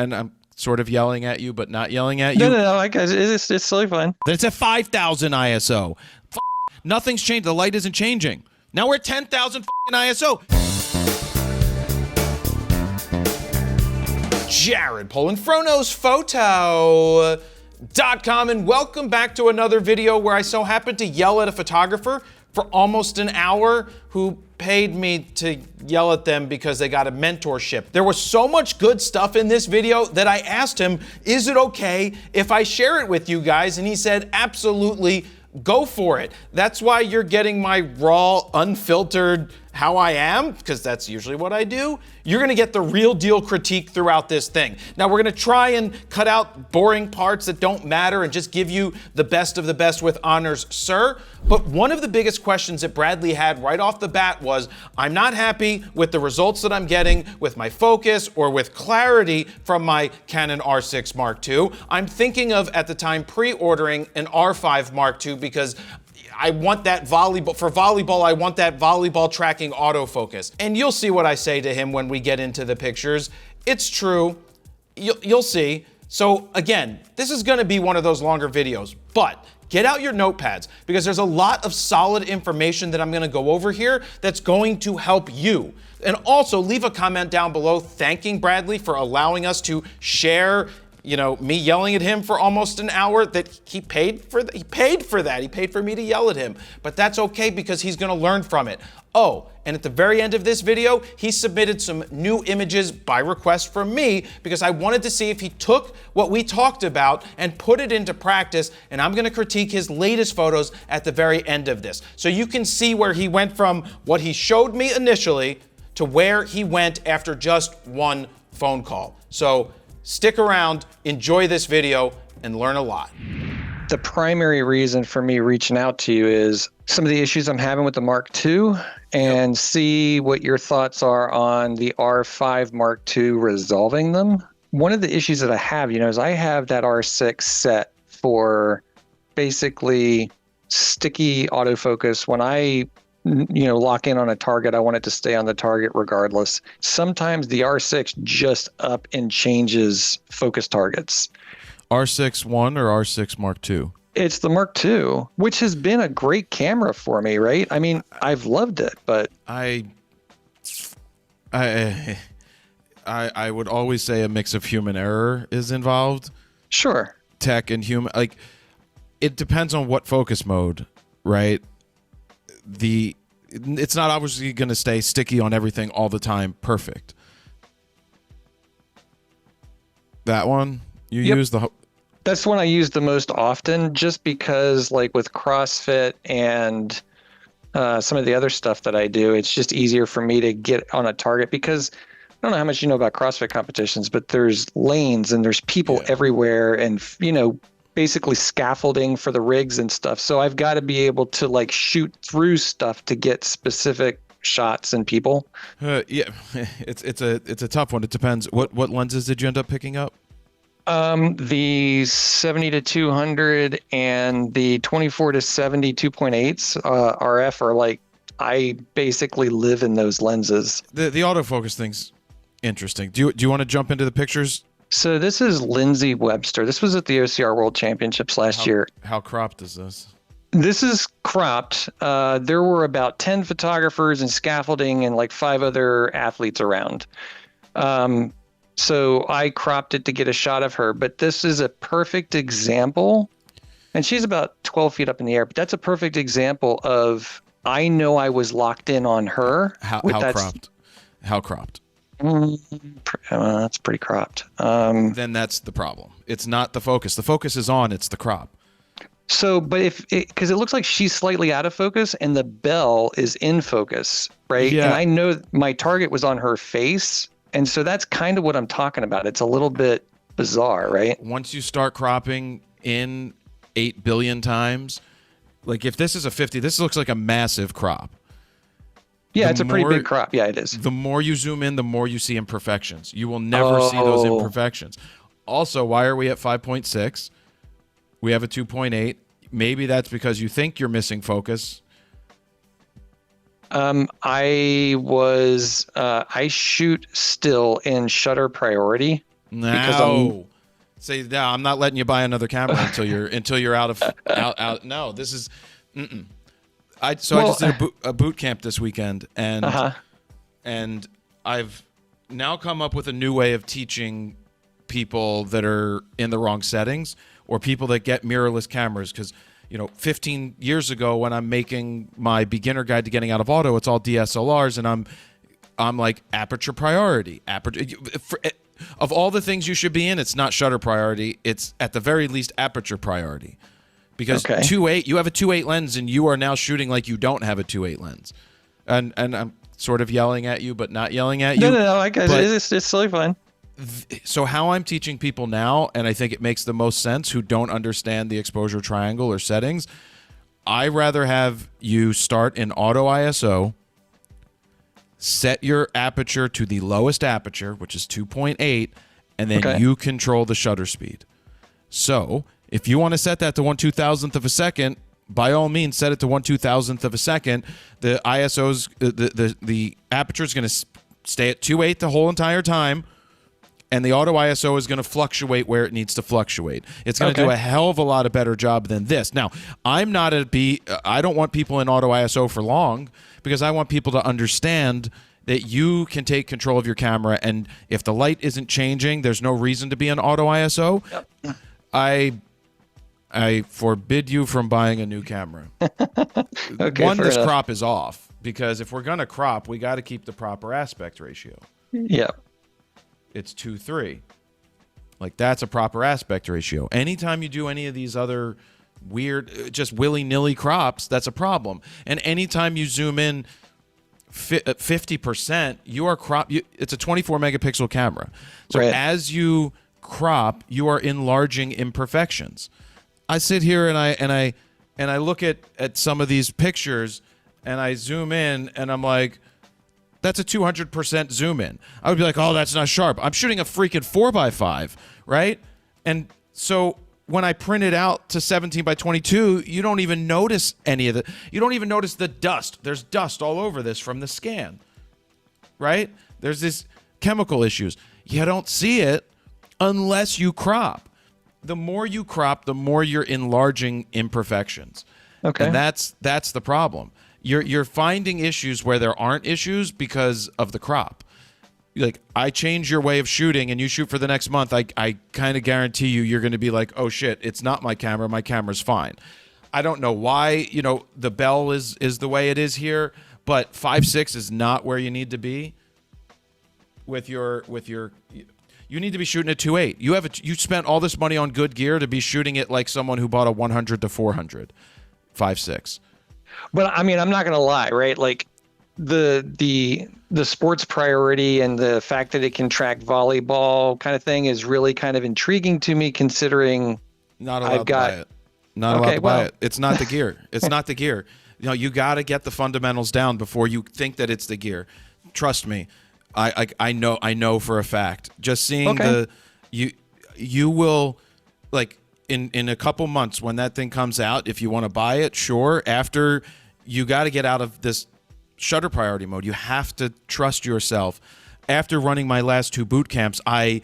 and I'm sort of yelling at you, but not yelling at you. No. It's totally fine. Then it's at 5,000 ISO. Nothing's changed. The light isn't changing. Now we're at 10,000 ISO. Jared Polin, FroKnowsPhoto.com, and welcome back to another video where I so happened to yell at a photographer for almost an hour who paid me to yell at them because they got a mentorship. There was so much good stuff in this video that I asked him, is it okay if I share it with you guys? And he said, absolutely, go for it. That's why you're getting my raw, unfiltered, how I am, because that's usually what I do. You're gonna get the real deal critique throughout this thing. Now we're gonna try and cut out boring parts that don't matter and just give you the best of the best with honors, sir. But one of the biggest questions that Bradley had right off the bat was, I'm not happy with the results that I'm getting with my focus or with clarity from my Canon R6 Mark II. I'm thinking of, at the time, pre-ordering an R5 Mark II because I want that volleyball, for volleyball, I want that volleyball tracking autofocus. And you'll see what I say to him when we get into the pictures. It's true, you'll see. So again, this is gonna be one of those longer videos, but get out your notepads because there's a lot of solid information that I'm gonna go over here that's going to help you. And also leave a comment down below thanking Bradley for allowing us to share, you know, me yelling at him for almost an hour, that he paid for that. He paid for that. He paid for me to yell at him. But that's okay because he's gonna learn from it. Oh, and at the very end of this video, he submitted some new images by request from me because I wanted to see if he took what we talked about and put it into practice, and I'm gonna critique his latest photos at the very end of this. So you can see where he went from what he showed me initially to where he went after just one phone call. So stick around, enjoy this video, and learn a lot. The primary reason for me reaching out to you is some of the issues I'm having with the Mark II and see what your thoughts are on the R5 Mark II resolving them. One of the issues that I have, is I have that R6 set for basically sticky autofocus. When I lock in on a target, I want it to stay on the target regardless. Sometimes the R6 just up and changes focus targets. R6 1 or R6 Mark II? It's the Mark II, which has been a great camera for me, right? I mean, I've loved it, but I would always say a mix of human error is involved. Sure. Tech and human, like, it depends on what focus mode, right? It's not obviously going to stay sticky on everything all the time. Perfect. That one you use that's the one I use the most often, just because, like, with CrossFit and some of the other stuff that I do, it's just easier for me to get on a target because I don't know how much you know about CrossFit competitions, but there's lanes and there's people everywhere, and basically scaffolding for the rigs and stuff. So I've got to be able to, like, shoot through stuff to get specific shots and people. Yeah, it's a tough one. It depends. What lenses did you end up picking up? The 70-200 and the 24-70 2.8s RF are, like, I basically live in those lenses. The autofocus thing's interesting. Do you want to jump into the pictures? So this is Lindsay Webster. This was at the OCR World Championships last year. How cropped is this? This is cropped. There were about 10 photographers and scaffolding and like 5 other athletes around. So I cropped it to get a shot of her, but this is a perfect example. And she's about 12 feet up in the air, but that's a perfect example of, I know I was locked in on her. How cropped? How cropped? That's pretty cropped. Then that's the problem. It's not the focus. The focus is on, it's the crop. So, but because it looks like she's slightly out of focus and the bell is in focus, right? Yeah. And I know my target was on her face. And so that's kind of what I'm talking about. It's a little bit bizarre, right? Once you start cropping in 8 billion times, like if this is a 50, this looks like a massive crop. Yeah, it's a pretty big crop. Yeah, it is. The more you zoom in, the more you see imperfections. You will never see those imperfections. Also, why are we at 5.6? We have a 2.8. Maybe that's because you think you're missing focus. I shoot still in shutter priority. No. Say, no, I'm not letting you buy another camera until you're out of out. No, this is. I just did a boot camp this weekend, and I've now come up with a new way of teaching people that are in the wrong settings or people that get mirrorless cameras. Because 15 years ago when I'm making my beginner guide to getting out of auto, it's all DSLRs, and I'm like aperture priority. Of all the things you should be in, it's not shutter priority. It's at the very least aperture priority. Because 2.8, you have a 2.8 lens, and you are now shooting like you don't have a 2.8 lens. And I'm sort of yelling at you, but not yelling at you. No, I guess it's totally fine. So how I'm teaching people now, and I think it makes the most sense, who don't understand the exposure triangle or settings, I rather have you start in auto ISO, set your aperture to the lowest aperture, which is 2.8, and then you control the shutter speed. So if you want to set that to 1/2000th of a second, by all means, set it to 1/2000th of a second. The ISO's the aperture is going to stay at 2.8 the whole entire time, and the auto ISO is going to fluctuate where it needs to fluctuate. It's going to do a hell of a lot of better job than this. Now, I don't want people in auto ISO for long, because I want people to understand that you can take control of your camera, and if the light isn't changing, there's no reason to be in auto ISO. Yep. I forbid you from buying a new camera. This crop is off, because if we're going to crop, we got to keep the proper aspect ratio. Yeah. It's 2:3. Like, that's a proper aspect ratio. Anytime you do any of these other weird, just willy-nilly crops, that's a problem. And anytime you zoom in 50%, it's a 24 megapixel camera. So as you crop, you are enlarging imperfections. I sit here and I look at some of these pictures, and I zoom in, and I'm like, that's a 200% zoom in. I would be like, oh, that's not sharp. I'm shooting a freaking 4x5, right? And so when I print it out to 17 by 22, you don't even notice any of you don't even notice the dust. There's dust all over this from the scan, right? There's this chemical issues. You don't see it unless you crop. The more you crop, the more you're enlarging imperfections. Okay. And that's the problem. You're finding issues where there aren't issues because of the crop. Like, I change your way of shooting and you shoot for the next month, I kind of guarantee you're going to be like, oh shit, it's not my camera. My camera's fine. I don't know why, the bell is the way it is here, but 5.6 is not where you need to be with your you need to be shooting at 2.8. You spent all this money on good gear to be shooting it like someone who bought a 100 to 400 5.6. But I mean, I'm not going to lie, right? Like, the sports priority and the fact that it can track volleyball kind of thing is really kind of intriguing to me, considering not allowed to buy it. Not allowed to buy it. It's not the gear. It's not the gear. You got to get the fundamentals down before you think that it's the gear. Trust me. I know for a fact. Just seeing you will, like, in a couple months when that thing comes out, if you want to buy it, sure. After, you got to get out of this shutter priority mode. You have to trust yourself. After running my last 2 boot camps, I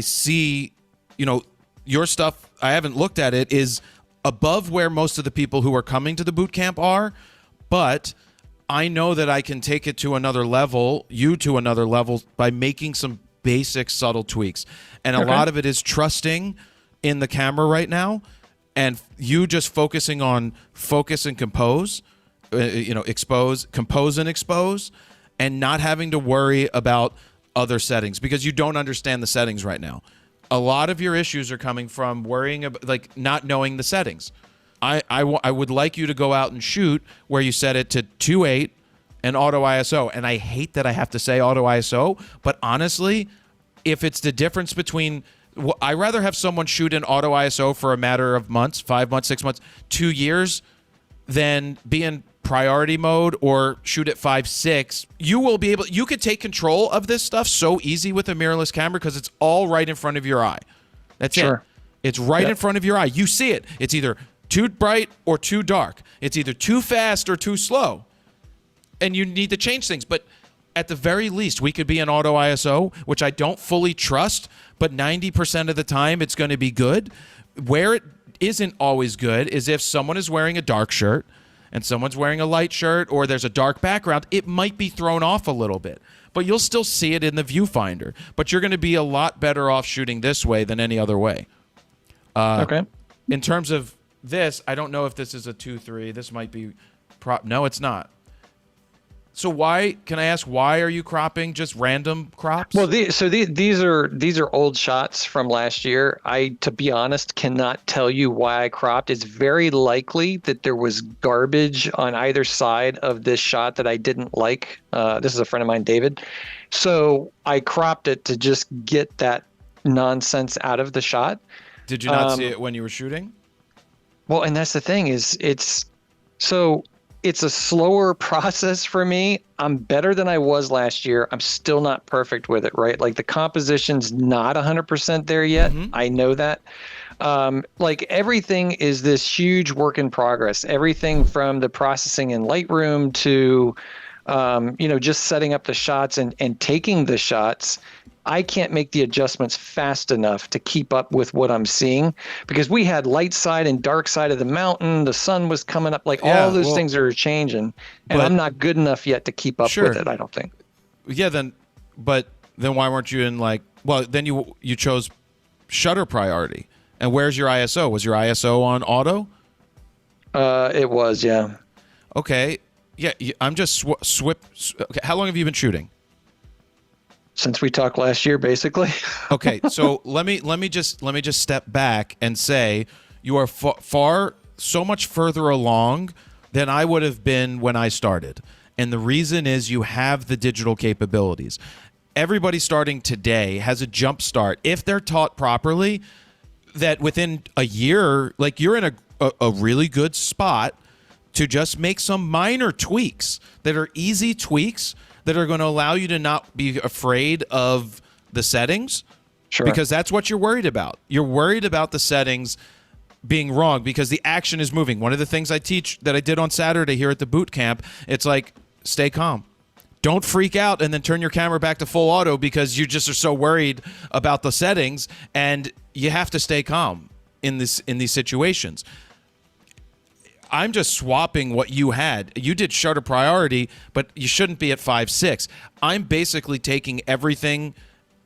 see, your stuff, I haven't looked at it, is above where most of the people who are coming to the boot camp are, but I know that I can take it to another level, by making some basic subtle tweaks. And a lot of it is trusting in the camera right now, and you just focusing on focus and compose, compose and expose, and not having to worry about other settings, because you don't understand the settings right now. A lot of your issues are coming from worrying about, like, not knowing the settings. I would like you to go out and shoot where you set it to 2.8 and auto ISO. And I hate that I have to say auto ISO, but honestly, if it's the difference between, I'd rather have someone shoot in auto ISO for a matter of months, 5 months, 6 months, 2 years, than be in priority mode or shoot at 5.6. You could take control of this stuff so easy with a mirrorless camera, because it's all right in front of your eye. That's it. It's right in front of your eye. You see it. It's either too bright or too dark. It's either too fast or too slow. And you need to change things. But at the very least, we could be in auto ISO, which I don't fully trust, but 90% of the time it's going to be good. Where it isn't always good is if someone is wearing a dark shirt and someone's wearing a light shirt, or there's a dark background, it might be thrown off a little bit, but you'll still see it in the viewfinder. But you're going to be a lot better off shooting this way than any other way. Okay. In terms of this, I don't know if this is a 2.3. This might be no, it's not. So can I ask, why are you cropping just random crops? Well, these are old shots from last year. I, to be honest, cannot tell you why I cropped. It's very likely that there was garbage on either side of this shot that I didn't like. This is a friend of mine, David. So I cropped it to just get that nonsense out of the shot. Did you not see it when you were shooting? Well, and that's the thing it's a slower process for me. I'm better than I was last year. I'm still not perfect with it, right? Like the composition's not 100% there yet. Mm-hmm. I know that. Like everything is this huge work in progress. Everything from the processing in Lightroom to, just setting up the shots and taking the shots. I can't make the adjustments fast enough to keep up with what I'm seeing, because we had light side and dark side of the mountain. The sun was coming up, all those things are changing, and I'm not good enough yet to keep up with it, I don't think. Yeah, then why weren't you in then you chose shutter priority. And where's your ISO? Was your ISO on auto? It was, yeah. Okay. Yeah, I'm just okay, how long have you been shooting? Since we talked last year, basically. Okay, so let me just step back and say you are so much further along than I would have been when I started, and the reason is you have the digital capabilities. Everybody starting today has a jump start if they're taught properly. That within a year, you're in a really good spot to just make some minor tweaks that are easy tweaks that are going to allow you to not be afraid of the settings. Sure. Because that's what you're worried about. You're worried about the settings being wrong because the action is moving. One of the things I teach that I did on Saturday here at the boot camp, it's stay calm. Don't freak out and then turn your camera back to full auto because you just are so worried about the settings, and you have to stay calm in these situations. I'm just swapping what you had. You did shutter priority, but you shouldn't be at 5.6. I'm basically taking everything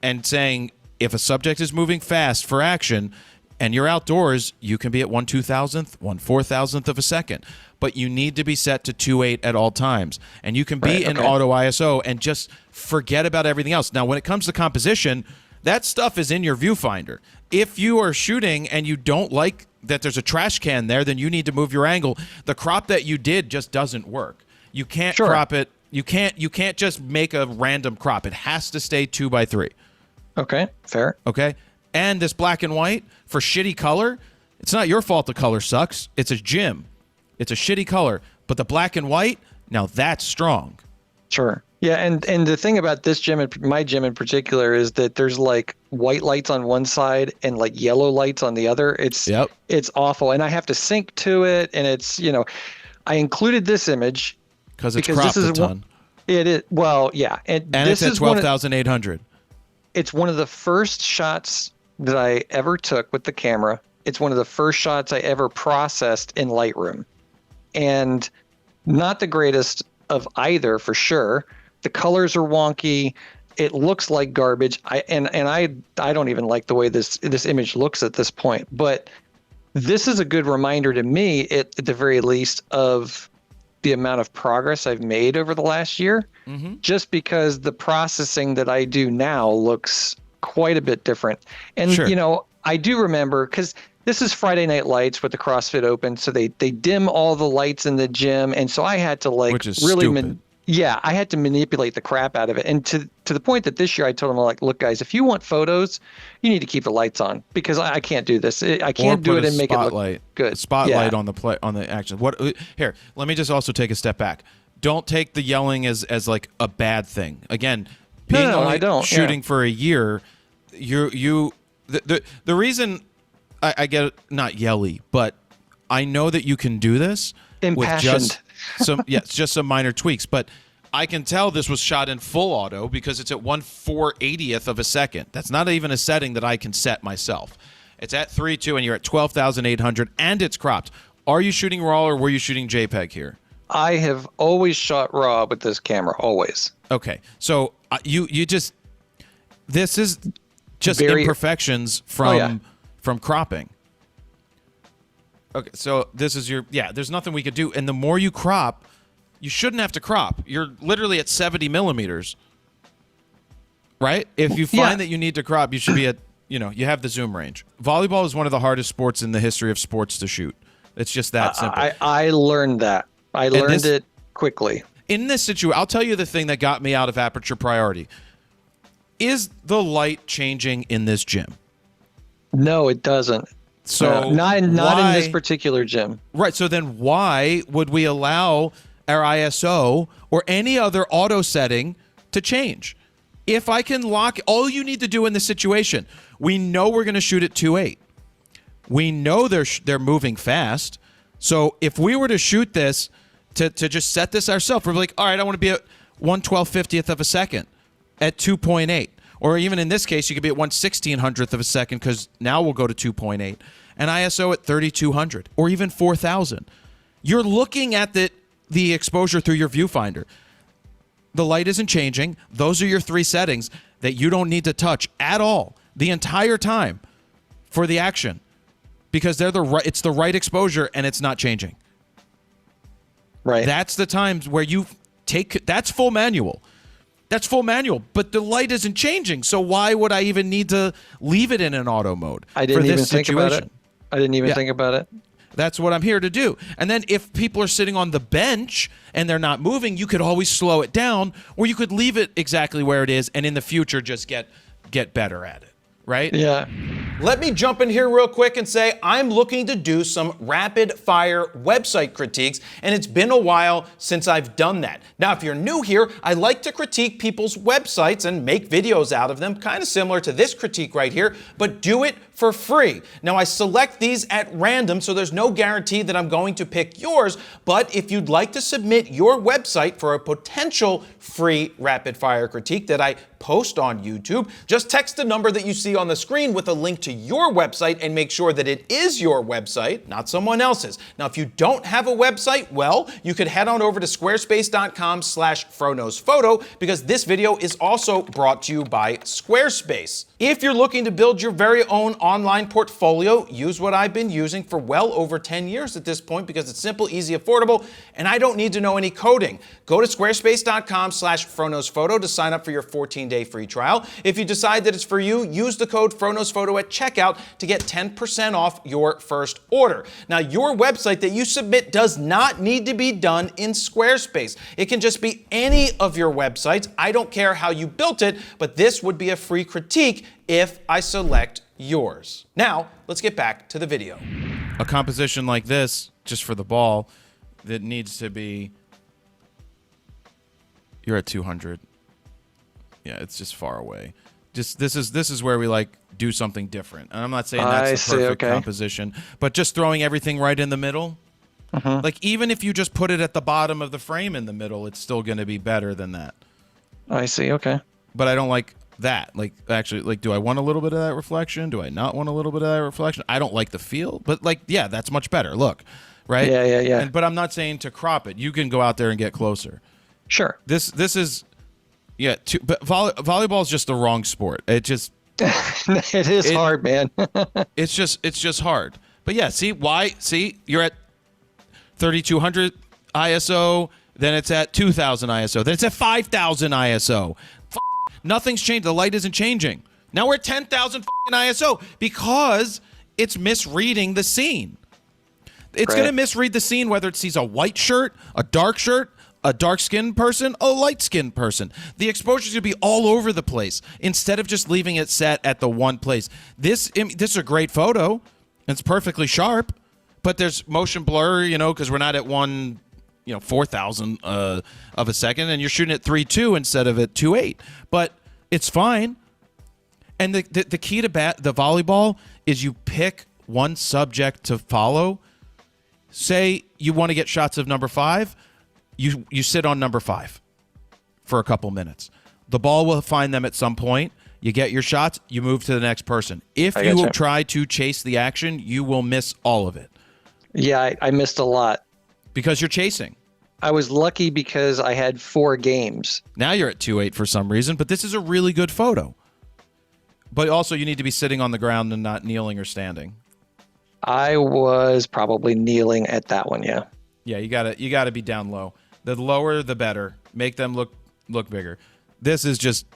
and saying if a subject is moving fast for action and you're outdoors, you can be at 1/2000th, 1/4000th of a second. But you need to be set to 2.8 at all times. And you can be in auto ISO and just forget about everything else. Now, when it comes to composition, that stuff is in your viewfinder. If you are shooting and you don't like that there's a trash can there, then you need to move your angle. The crop that you did just doesn't work. You can't crop it. You can't just make a random crop. It has to stay 2:3. Okay, fair. Okay. And this black and white for shitty color, it's not your fault the color sucks. It's a Jim. It's a shitty color. But the black and white, now that's strong. Sure. Yeah, and the thing about this gym, my gym in particular, is that there's white lights on one side and yellow lights on the other. It's awful, and I have to sync to it, and it's I included this image because cropped a ton. It is and it's at 12,800. It's one of the first shots that I ever took with the camera. It's one of the first shots I ever processed in Lightroom, and not the greatest of either for sure. The colors are wonky. It looks like garbage. I don't even like the way this image looks at this point. But this is a good reminder to me, at the very least, of the amount of progress I've made over the last year. Mm-hmm. Just because the processing that I do now looks quite a bit different. And I do remember, because this is Friday Night Lights with the CrossFit Open, so they dim all the lights in the gym, and so I had to which is really stupid. I had to manipulate the crap out of it. And to the point that this year I told them, look, guys, if you want photos, you need to keep the lights on, because I can't do this. I can't do it and make it look good. Spotlight on the action. Here, let me just also take a step back. Don't take the yelling as a bad thing. Again, being shooting for a year, the reason I get not yelly, but I know that you can do this impassioned. with just some minor tweaks. But I can tell this was shot in full auto because it's at 1/480th of a second. That's not even a setting that I can set myself. It's at 3.2 and you're at 12,800 and it's cropped. Are you shooting RAW or were you shooting JPEG here? I have always shot RAW with this camera, always. Okay, so you just, this is just imperfections from cropping. Okay, so this is your, there's nothing we could do. And the more you crop, you shouldn't have to crop. You're literally at 70 millimeters, right? If you find that you need to crop, you should be at, you have the zoom range. Volleyball is one of the hardest sports in the history of sports to shoot. It's just that simple. I learned that. I learned it quickly. In this situation, I'll tell you the thing that got me out of aperture priority. Is the light changing in this gym? No, it doesn't. So not in this particular gym. Right. So then why would we allow our ISO or any other auto setting to change? If I can lock, all you need to do in this situation, we know we're going to shoot at 2.8. We know they're moving fast. So if we were to shoot this to just set this ourselves, we're like, all right, I want to be at 1/1250th of a second at 2.8. Or even in this case, you could be at 1/1600th of a second because now we'll go to 2.8. And ISO at 3200 or even 4000. You're looking at the exposure through your viewfinder. The light isn't changing. Those are your three settings that you don't need to touch at all the entire time for the action because it's the right exposure and it's not changing. Right. That's the times where you that's full manual. That's full manual, but the light isn't changing. So why would I even need to leave it in an auto mode? I didn't even think about it. I didn't even think about it. That's what I'm here to do. And then if people are sitting on the bench and they're not moving, you could always slow it down, or you could leave it exactly where it is and in the future just get better at it, right? Yeah. Let me jump in here real quick and say I'm looking to do some rapid fire website critiques, and it's been a while since I've done that. Now, if you're new here, I like to critique people's websites and make videos out of them, kind of similar to this critique right here, but do it for free. Now, I select these at random, so there's no guarantee that I'm going to pick yours, but if you'd like to submit your website for a potential free rapid fire critique that I post on YouTube, just text the number that you see on the screen with a link to your website and make sure that it is your website, not someone else's. Now, if you don't have a website, well, you could head on over to squarespace.com/FroKnowsPhoto because this video is also brought to you by Squarespace. If you're looking to build your very own online portfolio, use what I've been using for well over 10 years at this point because it's simple, easy, affordable, and I don't need to know any coding. Go to squarespace.com/FroKnowsPhoto to sign up for your 14-day free trial. If you decide that it's for you, use the code FroKnowsPhoto at checkout to get 10% off your first order. Now, your website that you submit does not need to be done in Squarespace. It can just be any of your websites. I don't care how you built it, but this would be a free critique if I select yours. Now, let's get back to the video. A composition like this, just for the ball, that needs to be, you're at 200. Yeah, it's just far away. Just this is where we like do something different. And I'm not saying that's the perfect composition, but just throwing everything right in the middle. Like even if you just put it at the bottom of the frame in the middle, it's still going to be better than that. I see. Okay. But I don't like that. Like actually, like, do I want a little bit of that reflection? Do I not want a little bit of that reflection? I don't like the feel, but like, yeah, that's much better. Look, right? Yeah. But I'm not saying to crop it. You can go out there and get closer. Sure. This is, yeah. But volleyball is just the wrong sport. It just. It is hard, man. It's just hard. But yeah, see why? See, you're at 3200 ISO, then it's at 2000 ISO, then it's at 5000 ISO. Nothing's changed. The light isn't changing. Now we're at 10,000 ISO because it's misreading the scene. It's going to misread the scene whether it sees a white shirt, a dark-skinned person, a light-skinned person. The exposure's going to be all over the place instead of just leaving it set at the one place. This is a great photo. It's perfectly sharp, but there's motion blur, because we're not at 4,000 of a second, and you're shooting at 3.2 instead of at 2.8. But it's fine. And the key to the volleyball is you pick one subject to follow. Say you want to get shots of number 5. You sit on number 5. for a couple minutes. The ball will find them at some point. You get your shots, you move to the next person. If you try to chase the action, you will miss all of it. Yeah, I missed a lot. Because you're chasing. I was lucky because I had 4 games. Now you're at 2.8 for some reason, but this is a really good photo. But also you need to be sitting on the ground and not kneeling or standing. I was probably kneeling at that one, yeah. Yeah, you gotta be down low. The lower, the better. Make them look bigger. This is just,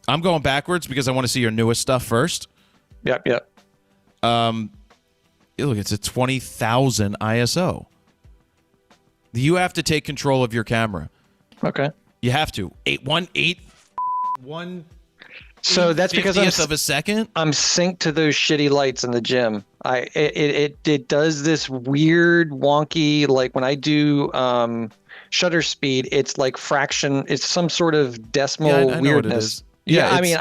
I'm going backwards because I want to see your newest stuff first. Yep. Look, it's a 20,000 ISO. You have to take control of your camera. Okay. You have to. 1/8. So that's because of a second. I'm synced to those shitty lights in the gym. It does this weird wonky, like when I do shutter speed, it's like fraction. It's some sort of decimal I weirdness. know what it is. Yeah, I mean,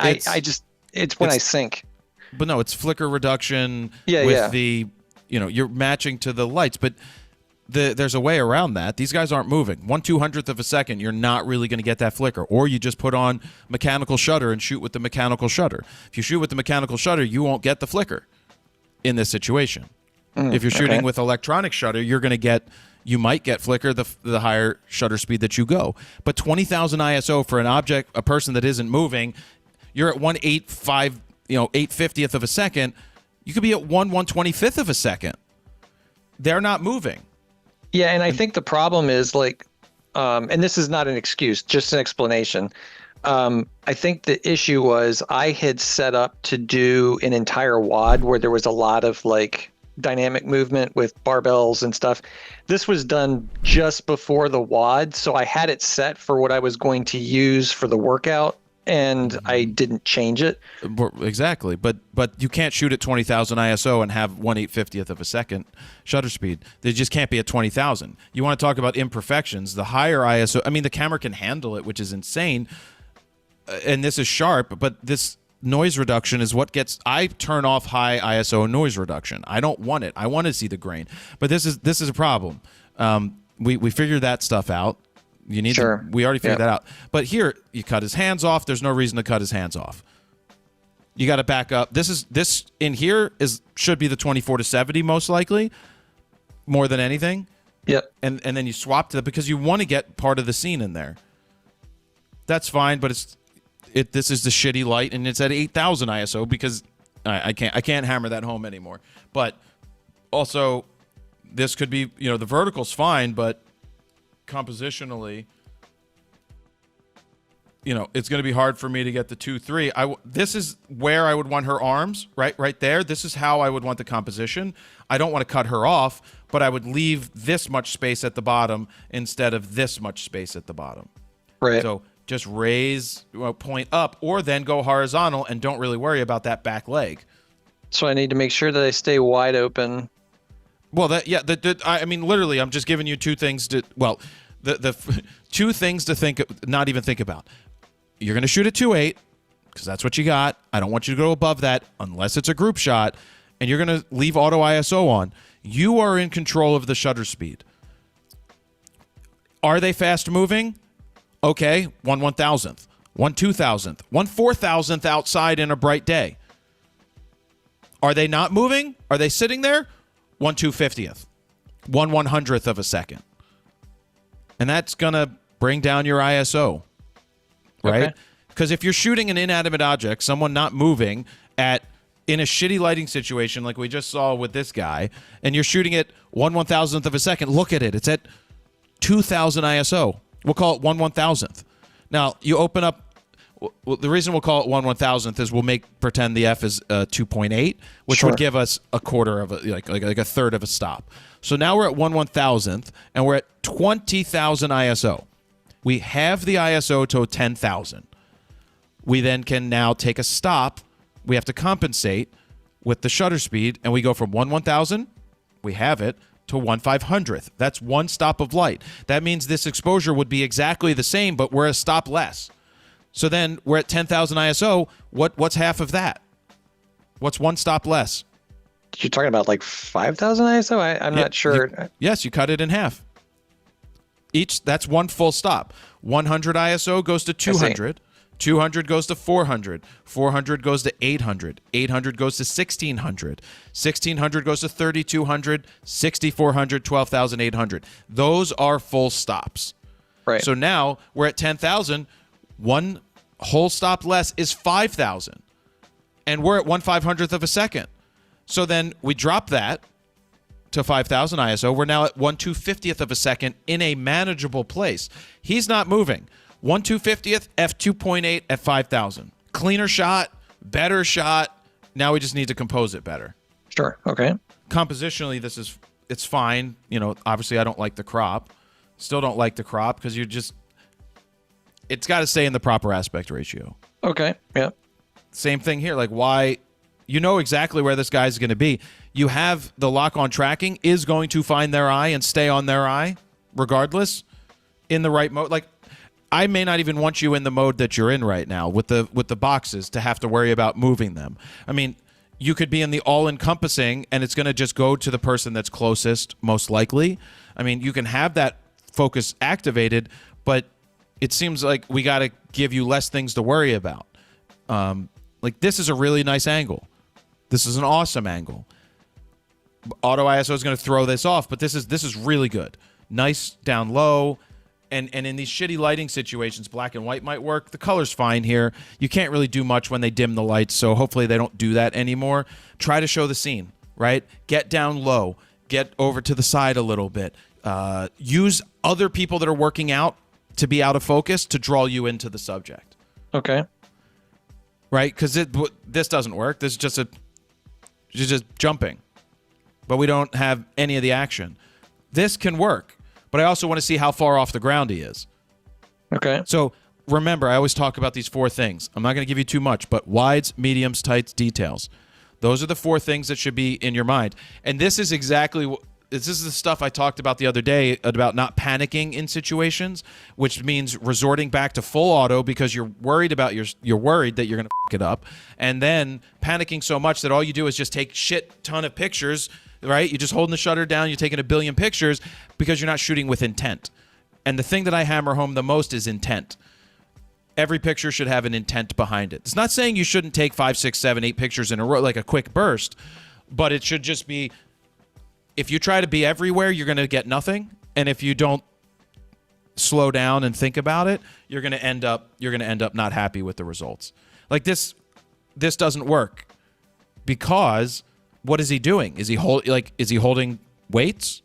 it's when I sync. But no, it's flicker reduction the, you're matching to the lights, but there's a way around that. These guys aren't moving. 1/200th of a second, you're not really going to get that flicker. Or you just put on mechanical shutter and shoot with the mechanical shutter. If you shoot with the mechanical shutter, you won't get the flicker in this situation. If you're shooting with electronic shutter, you might get flicker the higher shutter speed that you go. But 20,000 ISO for a person that isn't moving, you're at 1/850th, 8/50th of a second. You could be at 1/125th of a second. They're not moving. Yeah, and I think the problem is and this is not an excuse, just an explanation. I think the issue was I had set up to do an entire WOD where there was a lot of dynamic movement with barbells and stuff. This was done just before the WOD, so I had it set for what I was going to use for the workout, and I didn't change it. Exactly, but you can't shoot at 20,000 ISO and have 1/850th of a second shutter speed. They just can't be at 20,000. You want to talk about imperfections? The higher ISO, I mean, the camera can handle it, which is insane. And this is sharp, but this noise reduction is what gets. I turn off high ISO noise reduction. I don't want it. I want to see the grain. But this is a problem. We figured that stuff out. You need we already figured that out. But here, you cut his hands off. There's no reason to cut his hands off. You got to back up. This in here should be the 24-70 most likely, more than anything. Yep. And then you swap to that because you want to get part of the scene in there. That's fine, but this is the shitty light, and it's at 8,000 ISO because I can't hammer that home anymore. But also, this could be the vertical's fine, but compositionally, it's going to be hard for me to get the 2-3. This is where I would want her arms, right there. This is how I would want the composition. I don't want to cut her off, but I would leave this much space at the bottom instead of this much space at the bottom. Right. So just raise, point up, or then go horizontal and don't really worry about that back leg. So I need to make sure that I stay wide open. Well, I mean, literally, I'm just giving you two things to, the two things to not even think about. You're going to shoot at 2.8 because that's what you got. I don't want you to go above that unless it's a group shot, and you're going to leave auto ISO on. You are in control of the shutter speed. Are they fast moving? Okay, 1/1000th, 1/2000th, 1/4000th outside in a bright day. Are they not moving? Are they sitting there? 1/250th, 1/100th of a second. And that's going to bring down your ISO, right? Because if you're shooting an inanimate object, someone not moving in a shitty lighting situation like we just saw with this guy, and you're shooting it 1/1000th of a second, look at it. It's at 2,000 ISO. We'll call it 1/1000th. Now, you open up. Well, the reason we'll call it 1/1000th is we'll pretend the f is 2.8, which would give us a quarter of like a third of a stop. So now we're at 1/1000th, and we're at 20,000 ISO. We have the ISO to 10,000. We then can now take a stop. We have to compensate with the shutter speed, and we go from 1/1000, we have it, to 1/500th. That's one stop of light. That means this exposure would be exactly the same, but we're a stop less. So then we're at 10,000 ISO. What's half of that? What's one stop less? You're talking about 5,000 ISO? I'm not sure. Yes, you cut it in half. That's one full stop. 100 ISO goes to 200. 200 goes to 400. 400 goes to 800. 800 goes to 1600. 1600 goes to 3200. 6400. 12,800. Those are full stops. Right. So now we're at 10,000. One whole stop less is 5,000. And we're at 1/500th of a second. So then we drop that to 5,000 ISO. We're now at 1/250th of a second in a manageable place. He's not moving. 1/250th, f2.8 at 5,000. Cleaner shot, better shot. Now we just need to compose it better. Sure. Okay. Compositionally, it's fine. You know, obviously I don't like the crop. Still don't like the crop because it's got to stay in the proper aspect ratio. Okay. Yeah. Same thing here. Like, why? You know exactly where this guy's going to be. You have the lock-on tracking is going to find their eye and stay on their eye regardless in the right mode. Like, I may not even want you in the mode that you're in right now with the boxes to have to worry about moving them. I mean, you could be in the all-encompassing and it's going to just go to the person that's closest, most likely. I mean, you can have that focus activated, but it seems like we got to give you less things to worry about. Like, this is a really nice angle. This is an awesome angle. Auto ISO is going to throw this off, but this is really good. Nice down low. And in these shitty lighting situations, black and white might work. The color's fine here. You can't really do much when they dim the lights, so hopefully they don't do that anymore. Try to show the scene, right? Get down low. Get over to the side a little bit. Use other people that are working out to be out of focus to draw you into the subject. Okay. Right? Because this doesn't work. This is just jumping. But we don't have any of the action. This can work, but I also want to see how far off the ground he is. Okay. So remember, I always talk about these 4 things. I'm not going to give you too much, but wides, mediums, tights, details. Those are the 4 things that should be in your mind. And this is exactly this is the stuff I talked about the other day about not panicking in situations, which means resorting back to full auto because you're worried that you're going to f it up, and then panicking so much that all you do is just take shit ton of pictures, right? You're just holding the shutter down, you're taking a billion pictures because you're not shooting with intent. And the thing that I hammer home the most is intent. Every picture should have an intent behind it. It's not saying you shouldn't take 5, 6, 7, 8 pictures in a row like a quick burst, but it should just be, if you try to be everywhere, you're going to get nothing. And if you don't slow down and think about it, you're going to end up not happy with the results. Like this doesn't work because what is he doing? Is he holding weights?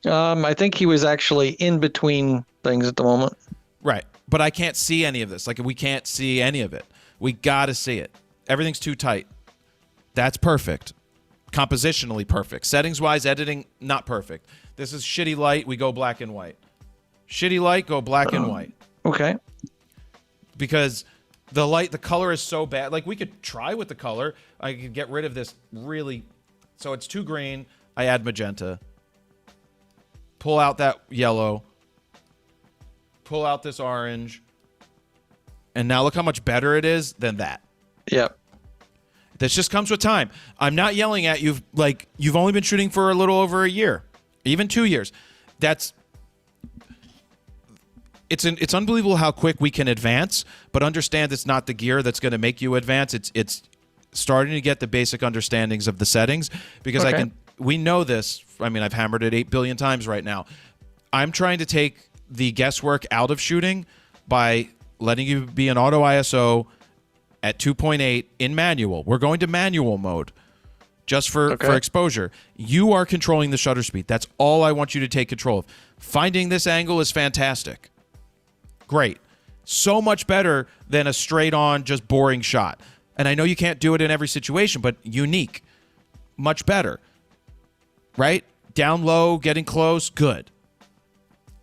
I think he was actually in between things at the moment. Right. But I can't see any of this. Like, we can't see any of it. We got to see it. Everything's too tight. That's perfect. Compositionally perfect. Settings-wise, editing, not perfect. This is shitty light. We go black and white. Shitty light, go black and white. Okay. Because the color is so bad. Like, we could try with the color. I could get rid of this really. So it's too green. I add magenta. Pull out that yellow. Pull out this orange. And now look how much better it is than that. Yep. This just comes with time. I'm not yelling at you. Like, you've only been shooting for a little over a year, even 2 years. It's unbelievable how quick we can advance, but understand it's not the gear that's going to make you advance. It's starting to get the basic understandings of the settings because Okay. we know this. I mean, I've hammered it 8 billion times right now. I'm trying to take the guesswork out of shooting by letting you be an auto ISO at 2.8 in manual. We're going to manual mode just for exposure. You are controlling the shutter speed. That's all I want you to take control of. Finding this angle is fantastic. Great. So much better than a straight on, just boring shot. And I know you can't do it in every situation, but unique. Much better. Right? Down low, getting close, good.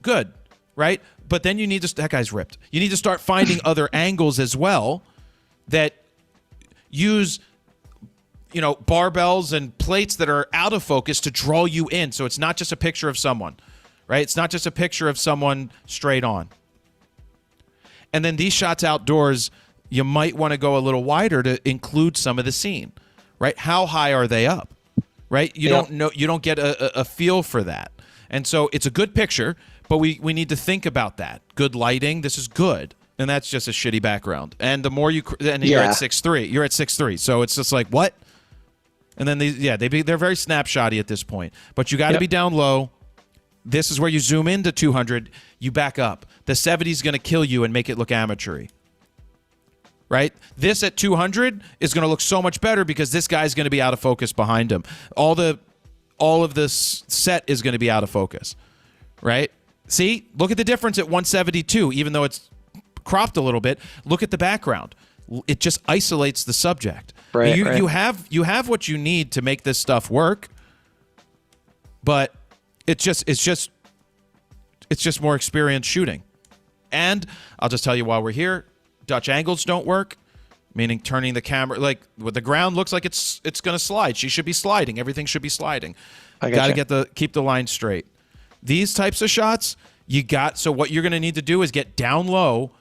Good. Right? But then you need to, that guy's ripped. You need to start finding other angles as well that use, barbells and plates that are out of focus to draw you in. So it's not just a picture of someone, right? It's not just a picture of someone straight on. And then these shots outdoors, you might want to go a little wider to include some of the scene, right? How high are they up, right? You don't know, you don't get a feel for that. And so it's a good picture, but we need to think about that. Good lighting, this is good. And that's just a shitty background. And the more you, and you're at 6.3. You're at 6.3. So it's just like, what? And then they're very snapshotty at this point. But you got to be down low. This is where you zoom into 200. You back up. The 70 is going to kill you and make it look amateur-y. Right? This at 200 is going to look so much better because this guy's going to be out of focus behind him. All of this set is going to be out of focus. Right? See? Look at the difference at 172, even though it's cropped a little bit. Look at the background. It just isolates the subject. Right, you have what you need to make this stuff work, but it's just more experienced shooting. And I'll just tell you while we're here, Dutch angles don't work, meaning turning the camera like with the ground looks like it's going to slide. She should be sliding. Everything should be sliding. Got to keep the line straight. These types of shots, so what you're going to need to do is get down low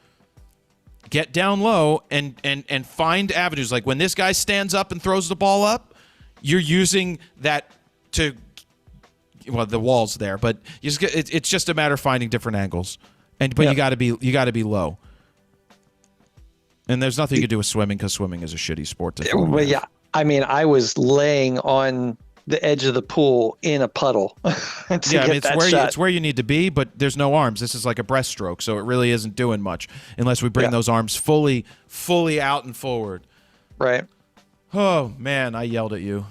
and find avenues. Like when this guy stands up and throws the ball up, you're using that to, well, the wall's there, but it's just a matter of finding different angles. But you got to be low. And there's nothing you can do with swimming because swimming is a shitty sport to Well, yeah. I mean, I was laying on the edge of the pool in a puddle. It's where you need to be, but there's no arms. This is like a breaststroke, so it really isn't doing much unless we bring those arms fully out and forward. Right. Oh man, I yelled at you.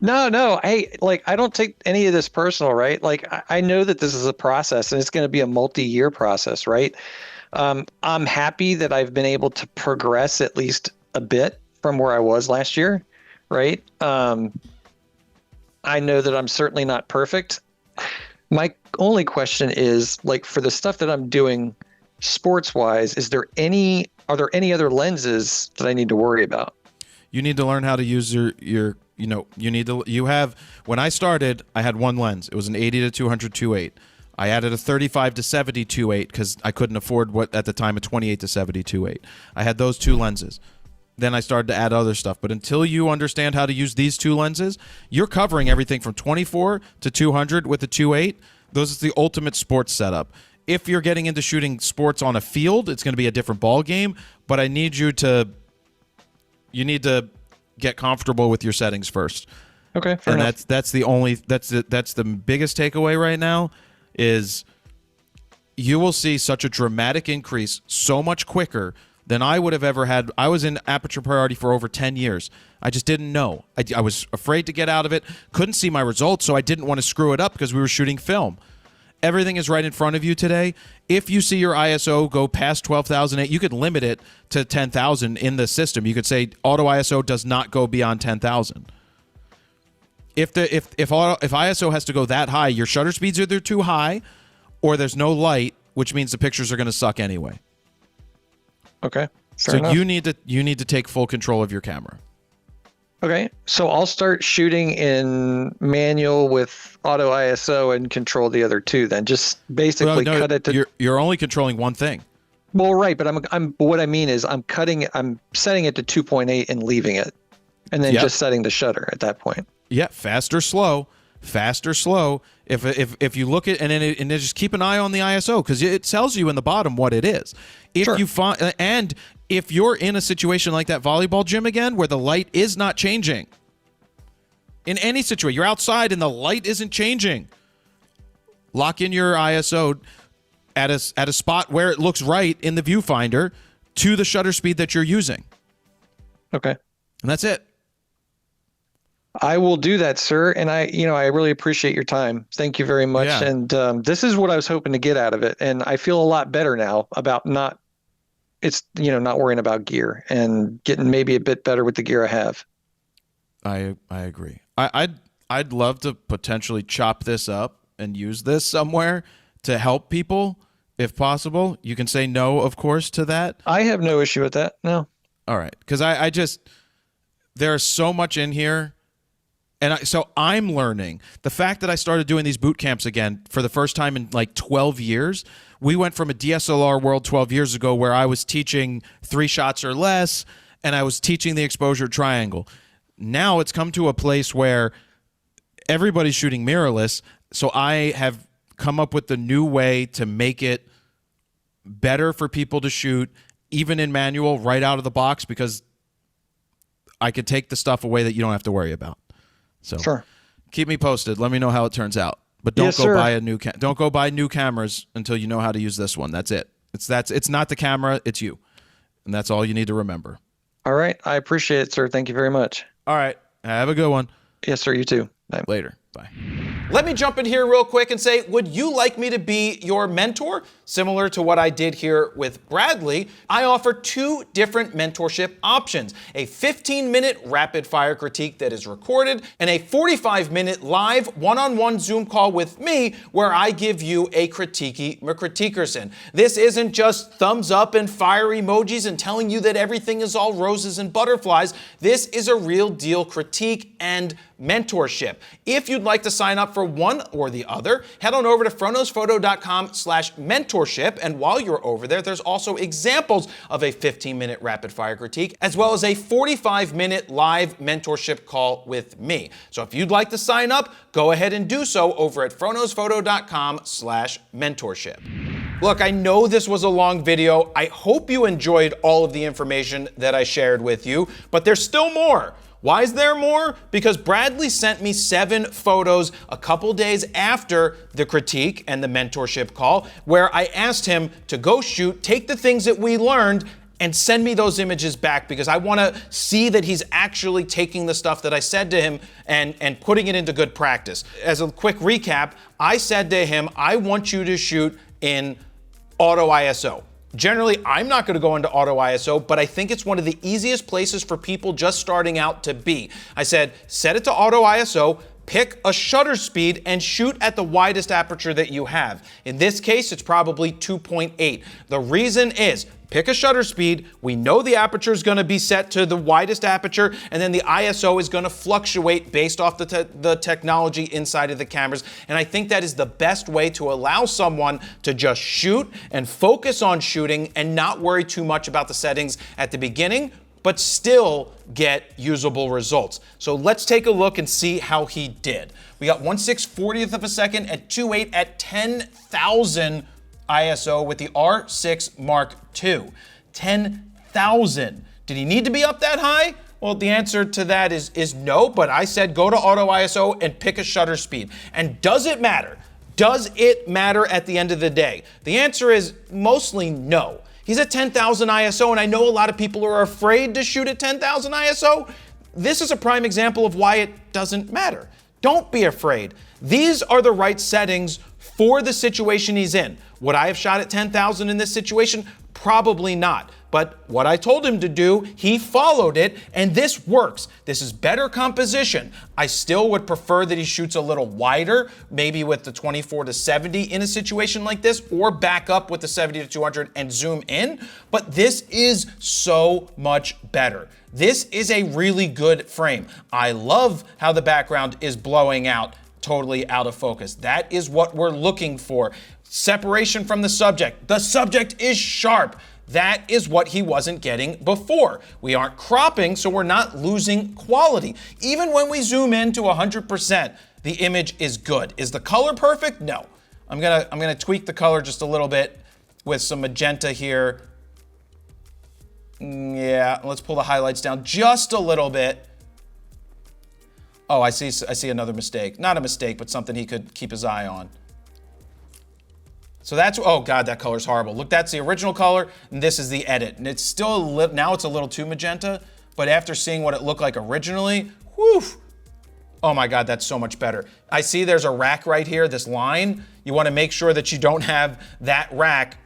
No. Hey, like I don't take any of this personal, right? Like I know that this is a process and it's going to be a multi-year process, right? I'm happy that I've been able to progress at least a bit from where I was last year, right? I know that I'm certainly not perfect. My only question is, like, for the stuff that I'm doing sports-wise, are there any other lenses that I need to worry about? You need to learn how to use when I started, I had one lens. It was an 80 to 200 2.8. I added a 35 to 70 2.8 because I couldn't afford what at the time a 28 to 70 2.8. I had those two lenses. Then I started to add other stuff. But until you understand how to use these two lenses, you're covering everything from 24 to 200 with the 2.8. Those is the ultimate sports setup. If you're getting into shooting sports on a field, it's going to be a different ball game. But you need to get comfortable with your settings first. Okay, fair enough. That's the biggest takeaway right now is you will see such a dramatic increase so much quicker than I would have ever had. I was in aperture priority for over 10 years. I just didn't know. I was afraid to get out of it, couldn't see my results, so I didn't want to screw it up because we were shooting film. Everything is right in front of you today. If you see your ISO go past 12,008, you could limit it to 10,000 in the system. You could say auto ISO does not go beyond 10,000. If ISO has to go that high, your shutter speeds are either too high or there's no light, which means the pictures are going to suck anyway. Okay. So enough. you need to take full control of your camera. Okay. So I'll start shooting in manual with auto ISO and control the other two then. Just basically cut it to you're only controlling one thing. Well, right, but what I mean is I'm setting it to 2.8 and leaving it. And then just setting the shutter at that point. Yeah, fast or slow. If you look at and then just keep an eye on the ISO because it tells you in the bottom what it is. If you're in a situation like that volleyball gym again where the light is not changing, in any situation, you're outside and the light isn't changing, lock in your ISO at a spot where it looks right in the viewfinder to the shutter speed that you're using. Okay. And that's it. I will do that, sir. And I really appreciate your time. Thank you very much. Yeah. And this is what I was hoping to get out of it. And I feel a lot better now about not worrying about gear and getting maybe a bit better with the gear I have. I agree. I'd love to potentially chop this up and use this somewhere to help people if possible. You can say no, of course, to that. I have no issue with that. No. All right. Because there's so much in here. And so I'm learning. The fact that I started doing these boot camps again for the first time in like 12 years, we went from a DSLR world 12 years ago where I was teaching 3 shots or less, and I was teaching the exposure triangle. Now it's come to a place where everybody's shooting mirrorless, so I have come up with the new way to make it better for people to shoot, even in manual, right out of the box, because I could take the stuff away that you don't have to worry about. So Sure. Keep me posted. Let me know how it turns out. But don't go buy a new don't go buy new cameras until you know how to use this one. That's it. It's not the camera, it's you. And that's all you need to remember. All right. I appreciate it, sir. Thank you very much. All right. Have a good one. Yes, sir. You too. Bye. Later. Bye. Let me jump in here real quick and say, would you like me to be your mentor? Similar to what I did here with Bradley, I offer 2 different mentorship options: a 15-minute rapid fire critique that is recorded, and a 45-minute live one-on-one Zoom call with me where I give you a critiquey McCritiquerson. This isn't just thumbs up and fire emojis and telling you that everything is all roses and butterflies. This is a real deal critique and mentorship. If you'd like to sign up for one or the other, head on over to froknosphoto.com/mentorship, and while you're over there, there's also examples of a 15-minute rapid fire critique, as well as a 45-minute live mentorship call with me. So if you'd like to sign up, go ahead and do so over at froknosphoto.com/mentorship. Look, I know this was a long video. I hope you enjoyed all of the information that I shared with you, but there's still more. Why is there more? Because Bradley sent me 7 photos a couple days after the critique and the mentorship call, where I asked him to go shoot, take the things that we learned, and send me those images back, because I want to see that he's actually taking the stuff that I said to him and putting it into good practice. As a quick recap, I said to him, I want you to shoot in auto ISO. Generally, I'm not going to go into auto ISO, but I think it's one of the easiest places for people just starting out to be. I said, set it to auto ISO, pick a shutter speed, and shoot at the widest aperture that you have. In this case, it's probably 2.8. The reason is, pick a shutter speed, we know the aperture is going to be set to the widest aperture, and then the ISO is going to fluctuate based off the technology inside of the cameras. And I think that is the best way to allow someone to just shoot and focus on shooting and not worry too much about the settings at the beginning, but still get usable results. So let's take a look and see how he did. We got 1/640th of a second at 2.8 at 10,000 ISO with the R6 Mark II. 10,000. Did he need to be up that high? Well, the answer to that is no, but I said go to auto ISO and pick a shutter speed. And does it matter? Does it matter at the end of the day? The answer is mostly no. He's at 10,000 ISO, and I know a lot of people are afraid to shoot at 10,000 ISO. This is a prime example of why it doesn't matter. Don't be afraid. These are the right settings for the situation he's in. Would I have shot at 10,000 in this situation? Probably not. But what I told him to do, he followed it, and this works. This is better composition. I still would prefer that he shoots a little wider, maybe with the 24-70 in a situation like this, or back up with the 70-200 and zoom in. But this is so much better. This is a really good frame. I love how the background is blowing out, totally out of focus. That is what we're looking for. Separation from the subject. The subject is sharp. That is what he wasn't getting before. We aren't cropping, so we're not losing quality. Even when we zoom in to 100%, the image is good. Is the color perfect? No. I'm gonna tweak the color just a little bit with some magenta here. Yeah, let's pull the highlights down just a little bit. Oh, I see another mistake. Not a mistake, but something he could keep his eye on. So that's, oh God, that color's horrible. Look, that's the original color, and this is the edit. And it's still, now it's a little too magenta, but after seeing what it looked like originally, whew, oh my God, that's so much better. I see there's a rack right here, this line. You wanna make sure that you don't have that rack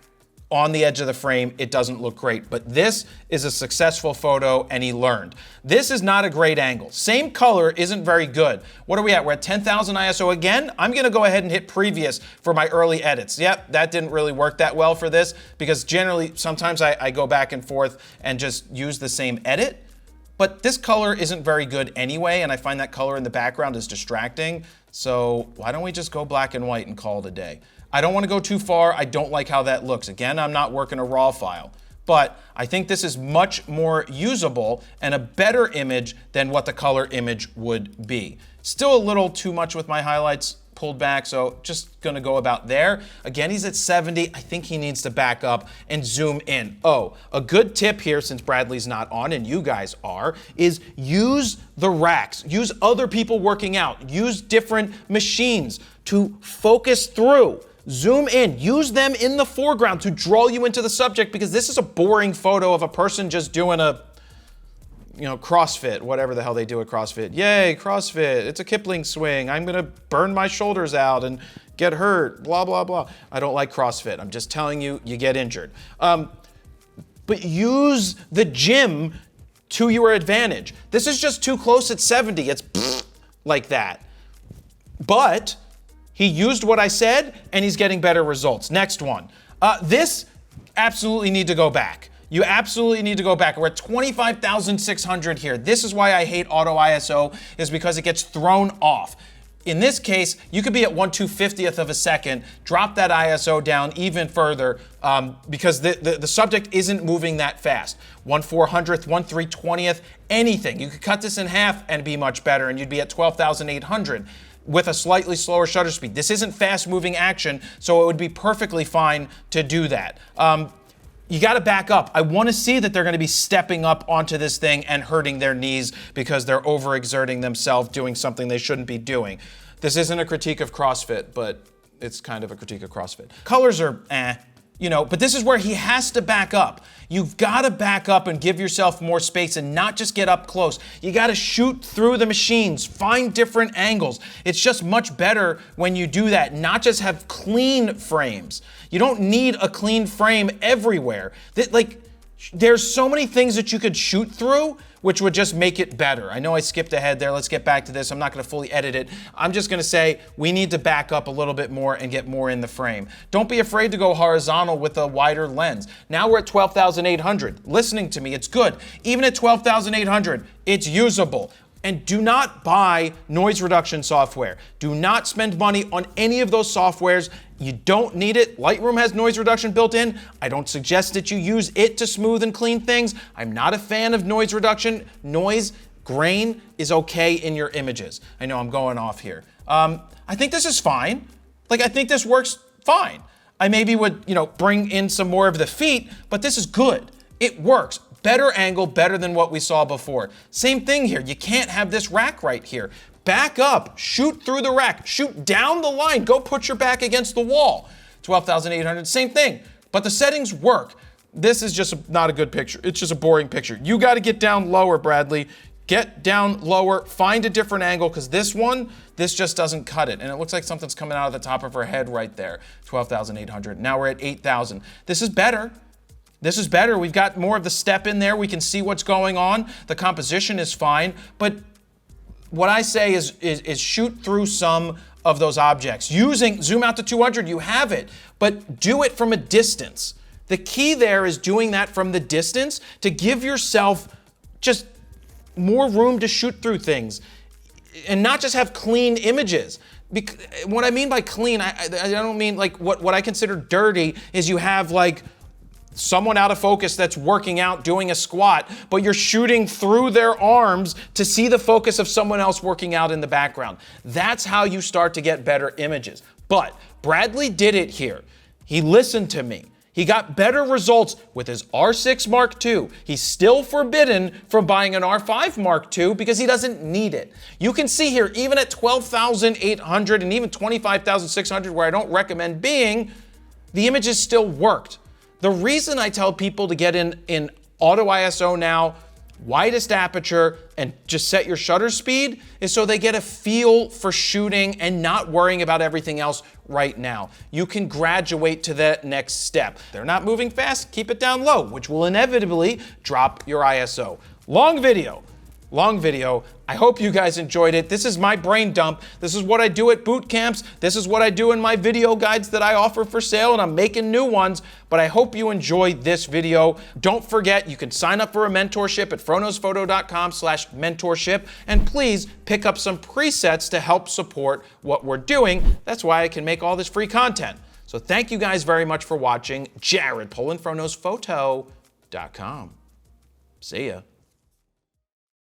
on the edge of the frame. It doesn't look great, but this is a successful photo and he learned. This is not a great angle. Same color isn't very good. What are we at? We're at 10,000 ISO again. I'm gonna go ahead and hit previous for my early edits. Yep, that didn't really work that well for this because generally sometimes I go back and forth and just use the same edit. But this color isn't very good anyway, and I find that color in the background is distracting. So why don't we just go black and white and call it a day? I don't want to go too far. I don't like how that looks. Again, I'm not working a RAW file, but I think this is much more usable and a better image than what the color image would be. Still a little too much with my highlights, pulled back, so just gonna go about there. Again, he's at 70. I think he needs to back up and zoom in. Oh, a good tip here, since Bradley's not on and you guys are, is use the racks. Use other people working out. Use different machines to focus through. Zoom in, use them in the foreground to draw you into the subject, because this is a boring photo of a person just doing a, CrossFit, whatever the hell they do at CrossFit. Yay, CrossFit, it's a Kipling swing. I'm gonna burn my shoulders out and get hurt, blah, blah, blah. I don't like CrossFit. I'm just telling you, you get injured. But use the gym to your advantage. This is just too close at 70. It's like that. But he used what I said, and he's getting better results. Next one. This absolutely need to go back. You absolutely need to go back. We're at 25,600 here. This is why I hate auto ISO, is because it gets thrown off. In this case, you could be at 1/250th of a second, drop that ISO down even further, because the subject isn't moving that fast. 1/400th, 1/320th, anything. You could cut this in half and be much better, and you'd be at 12,800. With a slightly slower shutter speed. This isn't fast moving action, so it would be perfectly fine to do that. You got to back up. I want to see that they're going to be stepping up onto this thing and hurting their knees because they're overexerting themselves doing something they shouldn't be doing. This isn't a critique of CrossFit, but it's kind of a critique of CrossFit. Colors are but this is where he has to back up. You've got to back up and give yourself more space and not just get up close. You got to shoot through the machines, find different angles. It's just much better when you do that, not just have clean frames. You don't need a clean frame everywhere. There's so many things that you could shoot through, which would just make it better. I know I skipped ahead there. Let's get back to this. I'm not going to fully edit it. I'm just going to say we need to back up a little bit more and get more in the frame. Don't be afraid to go horizontal with a wider lens. Now we're at 12,800. Listening to me, it's good. Even at 12,800, it's usable. And do not buy noise reduction software. Do not spend money on any of those softwares. You don't need it. Lightroom has noise reduction built in. I don't suggest that you use it to smooth and clean things. I'm not a fan of noise reduction. Noise, grain is okay in your images. I know I'm going off here. I think this is fine. I think this works fine. I maybe would, bring in some more of the feet, but this is good. It works. Better angle, better than what we saw before. Same thing here. You can't have this rack right here. Back up, shoot through the rack, shoot down the line, go put your back against the wall. 12,800, same thing, but the settings work. This is just not a good picture. It's just a boring picture. You got to get down lower, Bradley. Get down lower, find a different angle, because this just doesn't cut it. And it looks like something's coming out of the top of her head right there. 12,800. Now we're at 8,000. This is better. This is better. We've got more of the step in there. We can see what's going on. The composition is fine. But what I say is shoot through some of those objects. Zoom out to 200, you have it. But do it from a distance. The key there is doing that from the distance to give yourself just more room to shoot through things. And not just have clean images. What I mean by clean, I don't mean what I consider dirty is you have someone out of focus that's working out doing a squat, but you're shooting through their arms to see the focus of someone else working out in the background. That's how you start to get better images. But Bradley did it here. He listened to me. He got better results with his R6 Mark II. He's still forbidden from buying an R5 Mark II because he doesn't need it. You can see here, even at 12,800 and even 25,600, where I don't recommend being, the images still worked. The reason I tell people to get in auto ISO now, widest aperture, and just set your shutter speed is so they get a feel for shooting and not worrying about everything else right now. You can graduate to that next step. They're not moving fast, keep it down low, which will inevitably drop your ISO. Long video. I hope you guys enjoyed it. This is my brain dump. This is what I do at boot camps. This is what I do in my video guides that I offer for sale, and I'm making new ones. But I hope you enjoyed this video. Don't forget, you can sign up for a mentorship at froknosphoto.com/mentorship. And please pick up some presets to help support what we're doing. That's why I can make all this free content. So thank you guys very much for watching. Jared Polin, froknosphoto.com. See ya.